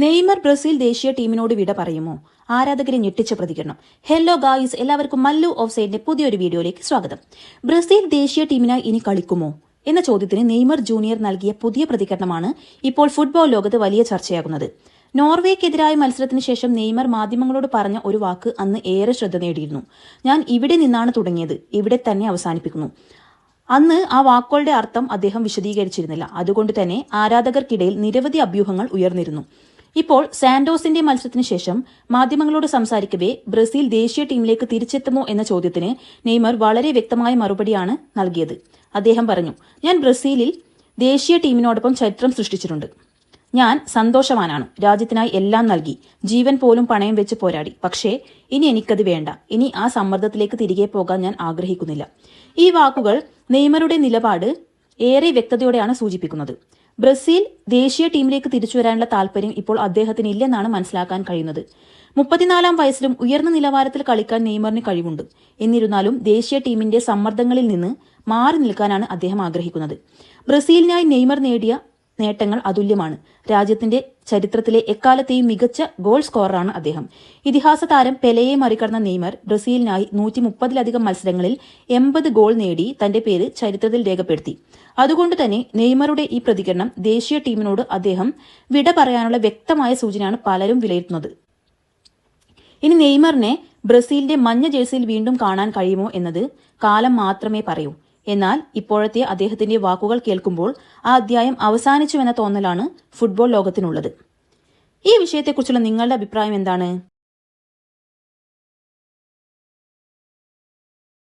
Neymar Brazil ദേശീയ ടീമിനോട് വിട പറയുമോ? ആരാധകരെ ഞെട്ടിച്ച പ്രതികരണം. ഹലോ ഗായ്സ്, എല്ലാവർക്കും മല്ലു ഓഫ് സൈഡിന്റെ പുതിയൊരു വീഡിയോയിലേക്ക് സ്വാഗതം. ബ്രസീൽ ദേശീയ ടീമിനായി ഇനി കളിക്കുമോ എന്ന ചോദ്യത്തിന് നെയ്മർ ജൂനിയർ നൽകിയ പുതിയ പ്രതികരണമാണ് ഇപ്പോൾ ഫുട്ബോൾ ലോകത്ത് വലിയ ചർച്ചയാകുന്നത്. നോർവേക്കെതിരായ മത്സരത്തിന് ശേഷം നെയ്മർ മാധ്യമങ്ങളോട് പറഞ്ഞ ഒരു വാക്ക് അന്ന് ഏറെ ശ്രദ്ധ നേടിയിരുന്നു. ഞാൻ ഇവിടെ നിന്നാണ് തുടങ്ങിയത്, ഇവിടെ തന്നെ അവസാനിപ്പിക്കുന്നു. അന്ന് ആ വാക്കുകളുടെ അർത്ഥം അദ്ദേഹം വിശദീകരിച്ചിരുന്നില്ല. അതുകൊണ്ട് തന്നെ ആരാധകർക്കിടയിൽ നിരവധി അഭ്യൂഹങ്ങൾ ഉയർന്നിരുന്നു. ഇപ്പോൾ സാന്റോസിന്റെ മത്സരത്തിന് ശേഷം മാധ്യമങ്ങളോട് സംസാരിക്കവേ ബ്രസീൽ ദേശീയ ടീമിലേക്ക് തിരിച്ചെത്തുമോ എന്ന ചോദ്യത്തിന് നെയ്മർ വളരെ വ്യക്തമായ മറുപടിയാണ് നൽകിയത്. അദ്ദേഹം പറഞ്ഞു, ഞാൻ ബ്രസീലിൽ ദേശീയ ടീമിനോടൊപ്പം ചരിത്രം സൃഷ്ടിച്ചിട്ടുണ്ട്. ഞാൻ സന്തോഷവാനാണ്. രാജ്യത്തിനായി എല്ലാം നൽകി, ജീവൻ പോലും പണയം വെച്ച് പോരാടി. പക്ഷേ ഇനി എനിക്കത് വേണ്ട. ഇനി ആ സമ്മർദ്ദത്തിലേക്ക് തിരികെ പോകാൻ ഞാൻ ആഗ്രഹിക്കുന്നില്ല. ഈ വാക്കുകൾ നെയ്മറുടെ നിലപാട് ഏറെ വ്യക്തതയോടെയാണ് സൂചിപ്പിക്കുന്നത്. ബ്രസീൽ ദേശീയ ടീമിലേക്ക് തിരിച്ചു വരാനുള്ള താല്പര്യം ഇപ്പോൾ അദ്ദേഹത്തിന് ഇല്ലെന്നാണ് മനസ്സിലാക്കാൻ കഴിയുന്നത്. 34 വയസ്സിലും ഉയർന്ന നിലവാരത്തിൽ കളിക്കാൻ നെയ്മറിന് കഴിവുണ്ട്. എന്നിരുന്നാലും ദേശീയ ടീമിന്റെ സമ്മർദ്ദങ്ങളിൽ നിന്ന് മാറി നിൽക്കാനാണ് അദ്ദേഹം ആഗ്രഹിക്കുന്നത്. ബ്രസീലിനായി നെയ്മർ നേടിയ നേട്ടങ്ങൾ അതുല്യമാണ്. രാജ്യത്തിന്റെ ചരിത്രത്തിലെ എക്കാലത്തെയും മികച്ച ഗോൾ സ്കോററാണ് അദ്ദേഹം. ഇതിഹാസ താരം പെലെയെ മറികടന്ന നെയ്മർ ബ്രസീലിനായി 130-ലധികം മത്സരങ്ങളിൽ 80 ഗോൾ നേടി തന്റെ പേര് ചരിത്രത്തിൽ രേഖപ്പെടുത്തി. അതുകൊണ്ട് തന്നെ നെയ്മറുടെ ഈ പ്രതികരണം ദേശീയ ടീമിനോട് അദ്ദേഹം വിട പറയാനുള്ള വ്യക്തമായ സൂചനയാണ് പലരും വിലയിരുത്തുന്നത്. ഇനി നെയ്മറിനെ ബ്രസീലിന്റെ മഞ്ഞ ജേഴ്സിയിൽ വീണ്ടും കാണാൻ കഴിയുമോ എന്നത് കാലം മാത്രമേ പറയൂ. എന്നാൽ ഇപ്പോഴത്തെ അദ്ദേഹത്തിന്റെ വാക്കുകൾ കേൾക്കുമ്പോൾ ആ അധ്യായം അവസാനിച്ചുവെന്ന തോന്നലാണ് ഫുട്ബോൾ ലോകത്തിനുള്ളത്. ഈ വിഷയത്തെക്കുറിച്ചുള്ള നിങ്ങളുടെ അഭിപ്രായം എന്താണ്?